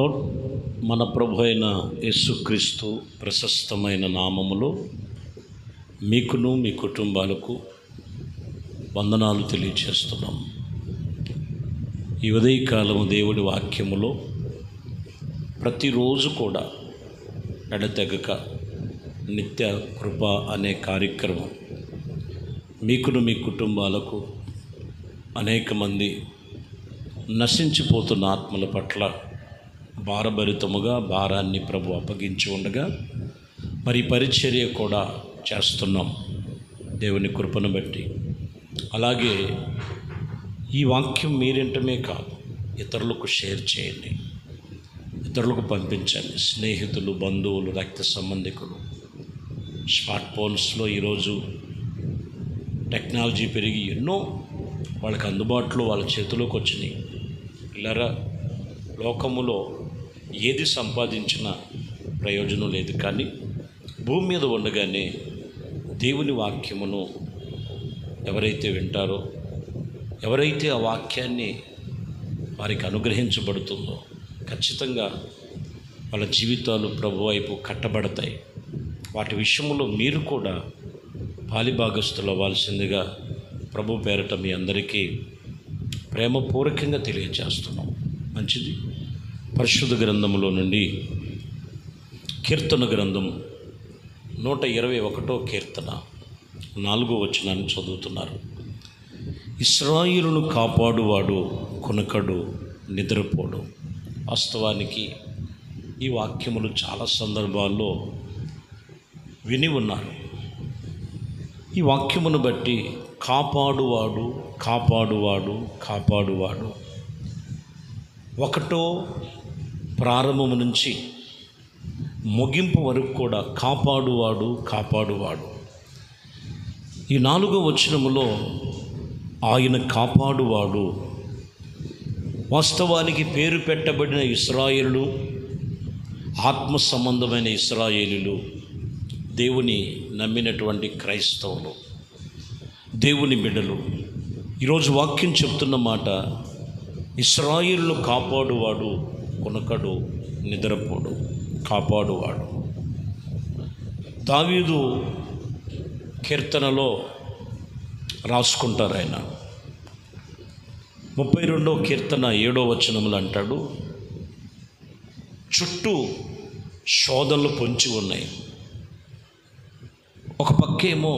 Lord, మన ప్రభు అయిన యేసుక్రీస్తు ప్రశస్తమైన నామములో మీకును మీ కుటుంబాలకు వందనాలు తెలియచేస్తున్నాం. ఈ ఉదయకాలము దేవుడి వాక్యములో ప్రతిరోజు కూడా ఎడతెగక నిత్య కృప అనే కార్యక్రమం మీకును మీ కుటుంబాలకు అనేక మంది నశించిపోతున్న ఆత్మల పట్ల భారభరితముగా భారాన్ని ప్రభు అప్పగించి ఉండగా మరి పరిచర్య కూడా చేస్తున్నాం దేవుని కృపను బట్టి. అలాగే ఈ వాక్యం మీరింటమే కాదు, ఇతరులకు షేర్ చేయండి, ఇతరులకు పంపించండి. స్నేహితులు, బంధువులు, రక్త సంబంధికులు, స్మార్ట్ ఫోన్స్లో ఈరోజు టెక్నాలజీ పెరిగి ఎన్నో వాళ్ళకి అందుబాటులో వాళ్ళ చేతిలోకి వచ్చినాయి. ఇలారా లోకములో ఏది సంపాదించినా ప్రయోజనం లేదు, కానీ భూమి మీద ఉండగానే దేవుని వాక్యమును ఎవరైతే వింటారో, ఎవరైతే ఆ వాక్యాన్ని వారికి అనుగ్రహించబడుతుందో ఖచ్చితంగా వాళ్ళ జీవితాలు ప్రభు వైపు కట్టబడతాయి. వాటి విషయంలో మీరు కూడా పాలిభాగస్తులు అవ్వాల్సిందిగా ప్రభు పేరట మీ అందరికీ ప్రేమపూర్వకంగా తెలియజేస్తున్నాం. మంచిది. పరిశుద్ధ గ్రంథములో నుండి కీర్తన గ్రంథం 121 కీర్తన 4వ వచనాన్ని చదువుతున్నారు. ఇశ్రాయేలును కాపాడువాడు కొనకడు, నిద్రపోడు. వాస్తవానికి ఈ వాక్యములు చాలా సందర్భాల్లో విని ఉన్నారు. ఈ వాక్యమును బట్టి కాపాడువాడు, కాపాడువాడు, కాపాడువాడు ఒకటో ప్రారంభము నుంచి ముగింపు వరకు కూడా కాపాడువాడు, కాపాడువాడు. ఈ 4వ వచనములో ఆయన కాపాడువాడు. వాస్తవానికి పేరు పెట్టబడిన ఇశ్రాయేలు, ఆత్మ సంబంధమైన ఇశ్రాయేలీలు, దేవుని నమ్మినటువంటి క్రైస్తవులు, దేవుని బిడ్డలు. ఈరోజు వాక్యం చెప్తున్న మాట, ఇశ్రాయేలును కాపాడువాడు కొనకడు, నిద్రపోడు. కాపాడువాడు. దావీదు కీర్తనలో రాసుకుంటారు ఆయన. 32వ కీర్తన 7వ వచనములు అంటాడు, చుట్టూ శోధనలు పొంచి ఉన్నాయి. ఒక పక్కేమో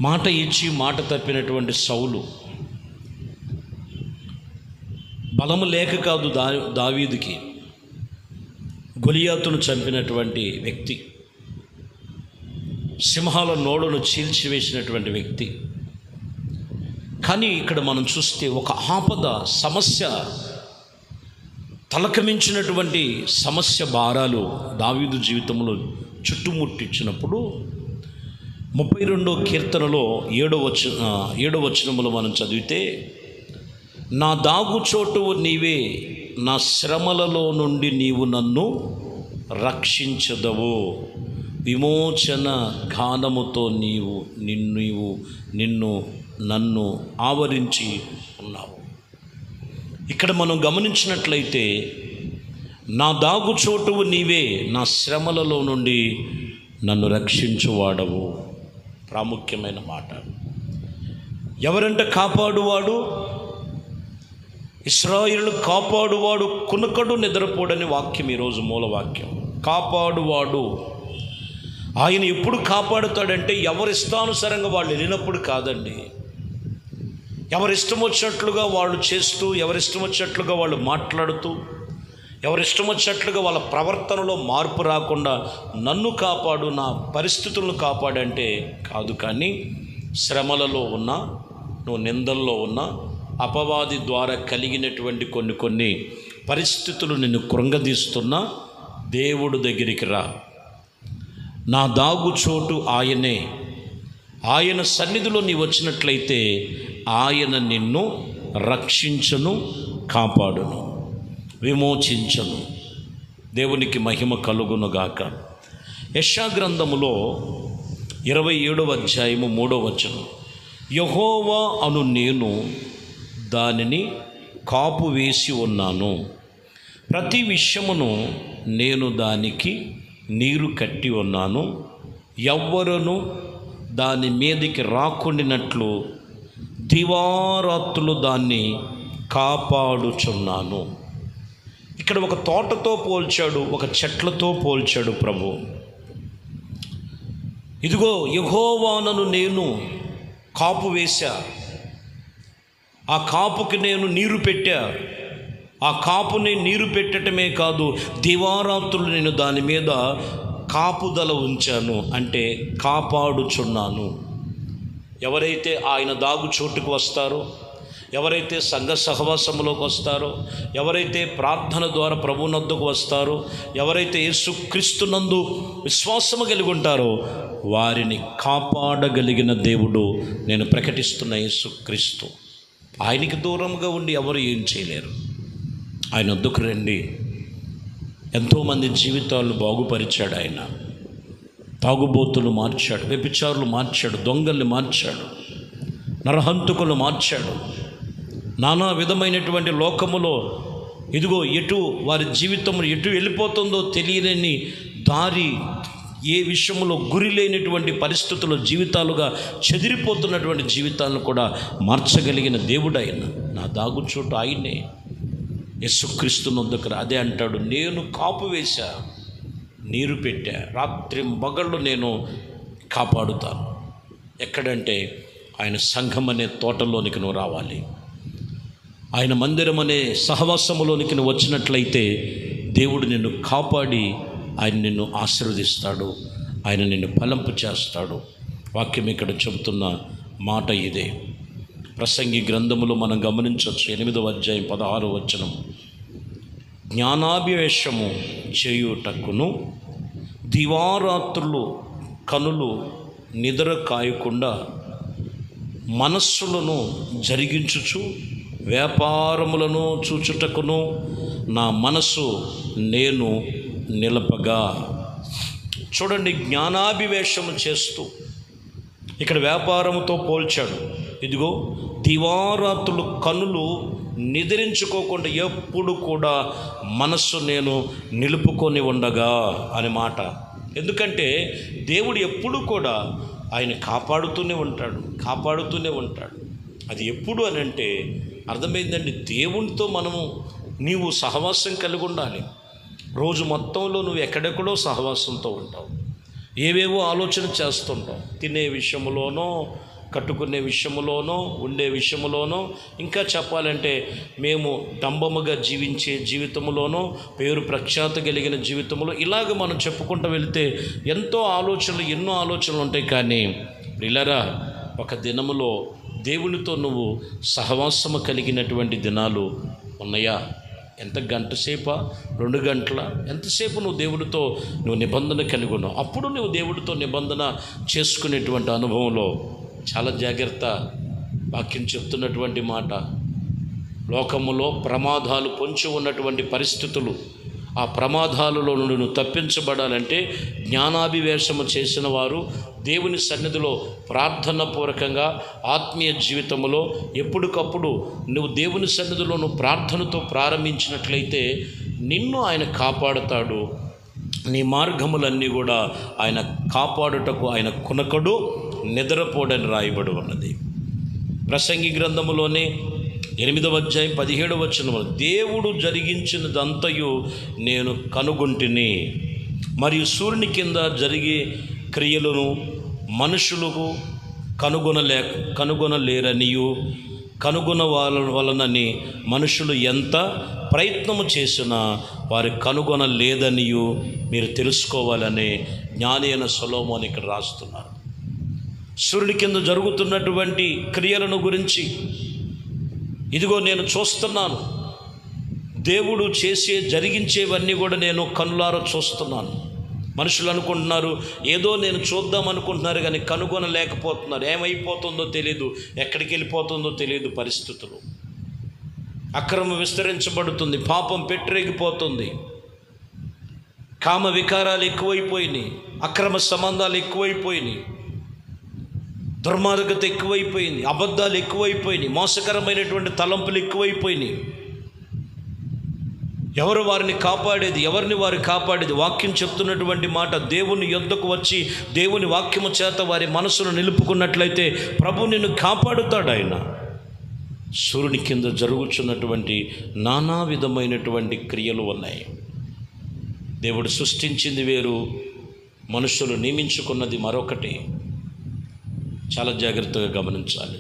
మాట ఇచ్చి మాట తప్పినటువంటి సౌలు, బలము లేక కాదు దావీదుకి గొలియాతును చంపినటువంటి వ్యక్తి, సింహాల నోడును చీల్చివేసినటువంటి వ్యక్తి. కానీ ఇక్కడ మనం చూస్తే ఒక ఆపద, సమస్య, తలకమించినటువంటి సమస్య భారాలు దావీదు జీవితంలో చుట్టుముట్టించినప్పుడు 32వ కీర్తనలో 7వ వచనములో మనం చదివితే, నా దాగుచోటువు నీవే, నా శ్రమలలో నుండి నీవు నన్ను రక్షించదవు, విమోచన గానముతో నిన్ను నన్ను ఆవరించి ఉన్నావు. ఇక్కడ మనం గమనించినట్లయితే, నా దాగుచోటువు నీవే, నా శ్రమలలో నుండి నన్ను రక్షించువాడవు. ప్రాముఖ్యమైన మాట. ఎవరంటే కాపాడువాడు? ఇశ్రాయేలును కాపాడువాడు కునకడు, నిద్రపోడని వాక్యం ఈరోజు మూలవాక్యం. కాపాడువాడు. ఆయన ఎప్పుడు కాపాడుతాడంటే ఎవరిష్టానుసారంగా వాళ్ళు వెళ్ళినప్పుడు కాదండి. ఎవరిష్టం వచ్చినట్లుగా వాళ్ళు చేస్తూ, ఎవరిష్టం వచ్చినట్లుగా వాళ్ళు మాట్లాడుతూ, ఎవరిష్టం వచ్చినట్లుగా వాళ్ళ ప్రవర్తనలో మార్పు రాకుండా నన్ను కాపాడు, నా పరిస్థితులను కాపాడంటే కాదు. కానీ శ్రమలలో ఉన్నా, నువ్వు నిందల్లో ఉన్నా, అపవాది ద్వారా కలిగినటువంటి కొన్ని పరిస్థితులు నిన్ను కృంగదీస్తున్నా, దేవుడు దగ్గరికి రా. నా దాగుచోటు ఆయనే. ఆయన సన్నిధిలో నీ వచ్చినట్లయితే ఆయన నిన్ను రక్షించును, కాపాడును, విమోచించును. దేవునికి మహిమ కలుగునుగాక. యెషయా గ్రంథములో 27వ అధ్యాయము 3వ వచనం, యెహోవా అను నేను దానిని కాపు వేసి ఉన్నాను, ప్రతి విషయమును నేను దానికి నీరు కట్టి ఉన్నాను, ఎవ్వరును దాని మీదకి రాకుండినట్లు దివారాత్రులు దాన్ని కాపాడుచున్నాను. ఇక్కడ ఒక తోటతో పోల్చాడు, ఒక చెట్లతో పోల్చాడు ప్రభు. ఇదిగో యెహోవానను నేను కాపు వేశా, ఆ కాపుకి నేను నీరు పెట్టా. ఆ కాపుని నీరు పెట్టడమే కాదు, దివారాత్రులు నేను దాని మీద కాపుదల ఉంచాను, అంటే కాపాడుచున్నాను. ఎవరైతే ఆయన దాగు చోటుకు వస్తారో, ఎవరైతే సంఘ సహవాసంలోకి వస్తారో, ఎవరైతే ప్రార్థన ద్వారా ప్రభువునొద్దకు వస్తారో, ఎవరైతే యేసుక్రీస్తునందు విశ్వాసము కలిగి ఉంటారో వారిని కాపాడగలిగిన దేవుడు నేను ప్రకటిస్తున్న యేసుక్రీస్తు. ఆయనకి దూరంగా ఉండి ఎవరు ఏం చేయలేరు. ఆయన వద్దకు రండి. ఎంతోమంది జీవితాలు బాగుపరిచాడు ఆయన. తాగుబోతులు మార్చాడు, వ్యభిచారులు మార్చాడు, దొంగల్ని మార్చాడు, నరహంతకులు మార్చాడు. నానా విధమైనటువంటి లోకములో ఇదిగో ఎటు వారి జీవితం ఎటు వెళ్ళిపోతుందో తెలియలేని దారి, ఏ విషయంలో గురి లేనటువంటి పరిస్థితుల్లో జీవితాలుగా చెదిరిపోతున్నటువంటి జీవితాలను కూడా మార్చగలిగిన దేవుడు ఆయన. నా దాగుచోటు ఆయనే, యేసుక్రీస్తుని వద్దకు. అదే అంటాడు, నేను కాపు వేశా, నీరు పెట్టా, రాత్రి పగళ్ళు నేను కాపాడుతాను. ఎక్కడంటే ఆయన సంఘం అనే తోటలోనికి నువ్వు రావాలి. ఆయన మందిరం అనే సహవాసములోనికి నువ్వు వచ్చినట్లయితే దేవుడు నిన్ను కాపాడి ఆయన నిన్ను ఆశీర్వదిస్తాడు, ఆయన నిన్ను ఫలింపు చేస్తాడు. వాక్యం ఇక్కడ చెబుతున్న మాట ఇదే. ప్రసంగి గ్రంథములో మనం గమనించవచ్చు, 8వ అధ్యాయం 16వ వచనం. జ్ఞానాభివేశము చేయుటకును దివారాత్రులు కనులు నిద్ర కాయకుండా మనస్సులను జరిగించుచు వ్యాపారములను చూచుటకును నా మనసు నేను నిలపగా. చూడండి, జ్ఞానాభివేశము చేస్తూ ఇక్కడ వ్యాపారముతో పోల్చాడు. ఇదిగో దివారాత్రులు కనులు నిద్రించుకోకుండా ఎప్పుడు కూడా మనస్సు నేను నిలుపుకొని ఉండగా అనే మాట. ఎందుకంటే దేవుడు ఎప్పుడు కూడా ఆయన కాపాడుతూనే ఉంటాడు. అది ఎప్పుడు అని అంటే అర్థమైందండి, దేవునితో నీవు సహవాసం కలిగి ఉండాలి. రోజు మొత్తంలో నువ్వు ఎక్కడెక్కడో సహవాసంతో ఉంటావు, ఏవేవో ఆలోచన చేస్తుంటావు. తినే విషయంలోనో, కట్టుకునే విషయంలోనో, ఉండే విషయంలోనో, ఇంకా చెప్పాలంటే మేము డంబముగా జీవించే జీవితంలోనో, పేరు ప్రఖ్యాత కలిగిన జీవితంలో, ఇలాగ మనం చెప్పుకుంటూ వెళితే ఎన్నో ఆలోచనలు ఉంటాయి. కానీ ప్రియులారా, ఒక దినములో దేవునితో నువ్వు సహవాసము కలిగినటువంటి దినాలు ఉన్నాయా? ఎంత గంట సేపా, 2 గంటల, ఎంతసేపు నువ్వు దేవుడితో నిబంధన కలిగి ఉన్నావు? అప్పుడు నువ్వు దేవుడితో నిబంధన చేసుకునేటువంటి అనుభవంలో చాలా జాగ్రత్త. వాక్యం చెప్తున్నటువంటి మాట, లోకములో ప్రమాదాలు పొంచి ఉన్నటువంటి పరిస్థితులు, ఆ ప్రమాదాలలో నుండి నువ్వు తప్పించబడాలంటే జ్ఞానాభివేశము చేసిన వారు దేవుని సన్నిధిలో ప్రార్థన పూర్వకంగా ఆత్మీయ జీవితంలో ఎప్పటికప్పుడు నువ్వు దేవుని సన్నిధిలో నువ్వు ప్రార్థనతో ప్రారంభించినట్లయితే నిన్ను ఆయన కాపాడుతాడు. నీ మార్గములన్నీ కూడా ఆయన కాపాడుటకు ఆయన కునకడు, నిద్రపోడని రాయబడి ఉన్నది. ప్రసంగి గ్రంథములోనే 8వ అధ్యాయం 17వ వచనములో, దేవుడు జరిగించినదంతయు నేను కనుగొంటిని, మరియు సూర్యుని కింద జరిగే క్రియలను మనుషులకు కనుగొనలేరనియు, కనుగొన వలనని మనుషులు ఎంత ప్రయత్నము చేసినా వారు కనుగొనలేదనియు మీరు తెలుసుకోవాలని జ్ఞాని అయిన సొలొమోను ఇక్కడ రాస్తున్నారు. సూర్యుని కింద జరుగుతున్నటువంటి క్రియలను గురించి ఇదిగో నేను చూస్తున్నాను, దేవుడు జరిగించేవన్నీ కూడా నేను కనులారా చూస్తున్నాను. మనుషులు అనుకుంటున్నారు ఏదో నేను చూద్దాం అనుకుంటున్నారు, కానీ కనుగొనలేకపోతున్నారు. ఏమైపోతుందో తెలియదు, ఎక్కడికి వెళ్ళిపోతుందో తెలియదు పరిస్థితులు. అక్రమం విస్తరించబడుతుంది, పాపం పెట్టిరేగిపోతుంది, కామ వికారాలు ఎక్కువైపోయినాయి, అక్రమ సంబంధాలు ఎక్కువైపోయినాయి, దుర్మార్గత ఎక్కువైపోయింది, అబద్ధాలు ఎక్కువైపోయినాయి, మోసకరమైనటువంటి తలంపులు ఎక్కువైపోయినాయి. ఎవరు వారిని కాపాడేది? ఎవరిని వారు కాపాడేది? వాక్యం చెప్తున్నటువంటి మాట, దేవుని యొద్దకు వచ్చి దేవుని వాక్యము చేత వారి మనసును నిలుపుకున్నట్లయితే ప్రభు నిన్ను కాపాడుతాడు. ఆయన సూర్యుని కింద జరుగుతున్నటువంటి నానా విధమైనటువంటి క్రియలు ఉన్నాయి. దేవుడు సృష్టించింది వేరు, మనుషులు నియమించుకున్నది మరొకటి. చాలా జాగ్రత్తగా గమనించాలి.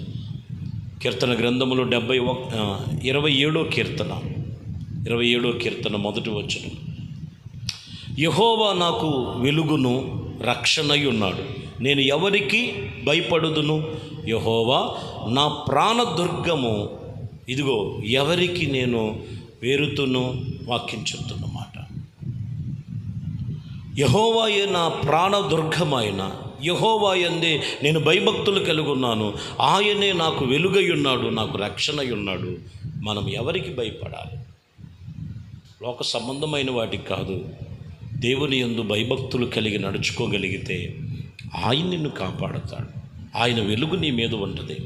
కీర్తన గ్రంథములో 27వ కీర్తన మొదటి వచనం, యెహోవా నాకు వెలుగును రక్షణై ఉన్నాడు, నేను ఎవరికి భయపడుదును? యెహోవా నా ప్రాణదుర్గము, ఇదిగో ఎవరికి నేను వేరుతును? వాక్యం చెప్తున్నమాట. యెహోవాయే నా ప్రాణదుర్గమైన, యెహోవా యందే నేను భయభక్తులు కలిగి ఉన్నాను, ఆయనే నాకు వెలుగై ఉన్నాడు, నాకు రక్షణై ఉన్నాడు. మనం ఎవరికి భయపడాలి? లోక సంబంధమైన వాటికి కాదు. దేవుని యందు భయభక్తులు కలిగి నడుచుకోగలిగితే ఆయన నిన్ను కాపాడుతాడు. ఆయన వెలుగు నీ మీద ఉంటుంది.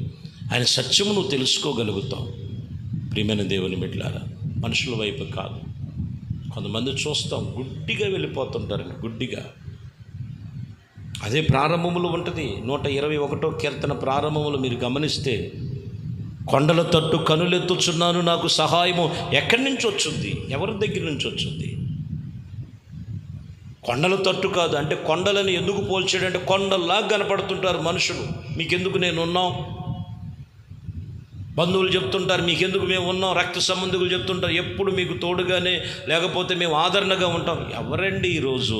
ఆయన సత్యము నువ్వు తెలుసుకోగలుగుతావు. ప్రియమైన దేవుని బిడ్డలారా, మనుషుల వైపు కాదు. కొంతమంది చూస్తాం, గుడ్డిగా వెళ్ళిపోతుంటారండి, గుడ్డిగా. అదే ప్రారంభములు ఉంటుంది. 121వ కీర్తన ప్రారంభములు మీరు గమనిస్తే, కొండల తట్టు కనులెత్తుచున్నాను, నాకు సహాయము ఎక్కడి నుంచి వచ్చింది? ఎవరి దగ్గర నుంచి వచ్చింది? కొండల తట్టు కాదు. అంటే కొండలను ఎందుకు పోల్చాడంటే, కొండల్లాగా కనపడుతుంటారు మనుషులు. మీకెందుకు నేను ఉన్నాం? బంధువులు చెప్తుంటారు, మీకెందుకు మేము ఉన్నాం? రక్త సంబంధికులు చెప్తుంటారు, ఎప్పుడు మీకు తోడుగానే, లేకపోతే మేము ఆదరణగా ఉంటాం. ఎవరండి ఈరోజు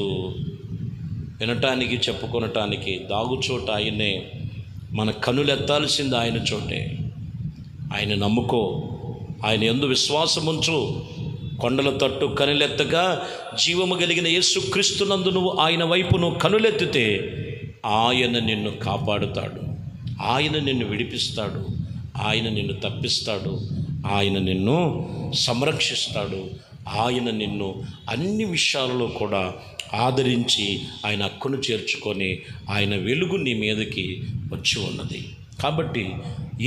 వినటానికి, చెప్పుకొనటానికి? దాగుచోట ఆయనే. మన కనులెత్తాల్సింది ఆయన చోటే. ఆయన నమ్ముకో, ఆయన యందు విశ్వాసం ఉంచు. కొండల తట్టు కనులెత్తగా జీవము కలిగిన యేసుక్రీస్తునందు నువ్వు ఆయన వైపు నువ్వు కనులెత్తితే ఆయన నిన్ను కాపాడుతాడు, ఆయన నిన్ను విడిపిస్తాడు, ఆయన నిన్ను తప్పిస్తాడు, ఆయన నిన్ను సంరక్షిస్తాడు, ఆయన నిన్ను అన్ని విషయాలలో కూడా ఆదరించి ఆయన హక్కును చేర్చుకొని ఆయన వెలుగు నీ మీదకి వచ్చి ఉన్నది. కాబట్టి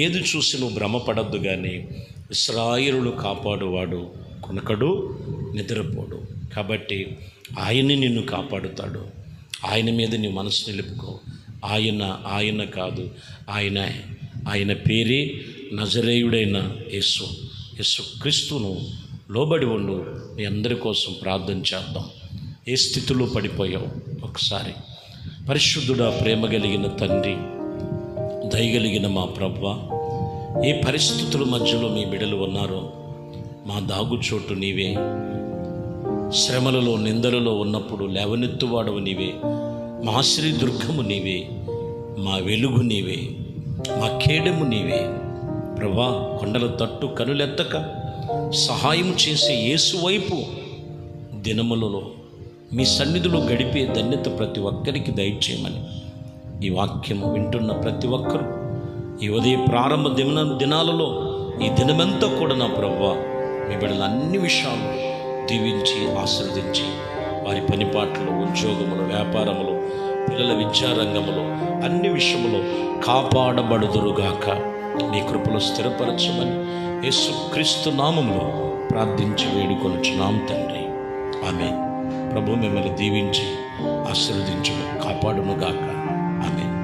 ఏది చూసి నువ్వు భ్రమపడద్దు. కానీ ఇశ్రాయేలును కాపాడువాడు కొనకడు, నిద్రపోడు. కాబట్టి ఆయన్ని నిన్ను కాపాడుతాడు. ఆయన మీద నీ మనసు నిలుపుకో. ఆయన కాదు, ఆయన పేరే నజరేయుడైన యేసుక్రీస్తును లోబడి ఉండు. మీ అందరి కోసం ప్రార్థన చేద్దాం. ఏ స్థితిలో పడిపోయావు ఒకసారి. పరిశుద్ధుడా, ప్రేమ కలిగిన తండ్రి, దయగలిగిన మా ప్రభువా, ఏ పరిస్థితుల మధ్యలో మీ బిడ్డలు ఉన్నారో మా దాగుచోటు నీవే. శ్రమలలో, నిందలలో ఉన్నప్పుడు లేవనెత్తువాడవు నీవే. మా ఆశ్రయ దుర్గము నీవే, మా వెలుగు నీవే, మా కేడము నీవే. ప్రభా, కొండల తట్టు కనులెత్తక సహాయం చేసే యేసు వైపు దినములలో మీ సన్నిధిలో గడిపే ధన్యత ప్రతి ఒక్కరికి దయచేయమని ఈ వాక్యము వింటున్న ప్రతి ఒక్కరూ ఈ ఉదయ ప్రారంభ దినాలలో ఈ దినమంతా కూడా నా ప్రభువా మీ బిడ్డల అన్ని విషయాలు దీవించి ఆశీర్వదించి వారి పనిపాట్లు, ఉద్యోగములు, వ్యాపారములు, పిల్లల విద్యారంగములు అన్ని విషయములో కాపాడబడుదురుగాక. మీ కృపలో స్థిరపరచమని యేసుక్రీస్తు నామములో ప్రార్థించి వేడుకొనుచున్నాం తండ్రి. ఆమేన్. ప్రభు మిమ్మల్ని దీవించి ఆశీర్వదించును, కాపాడునుగాక. ఆమేన్.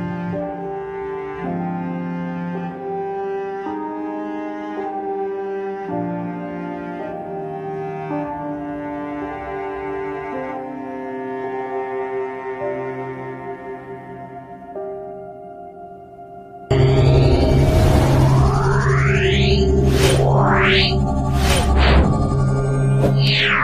Yeah.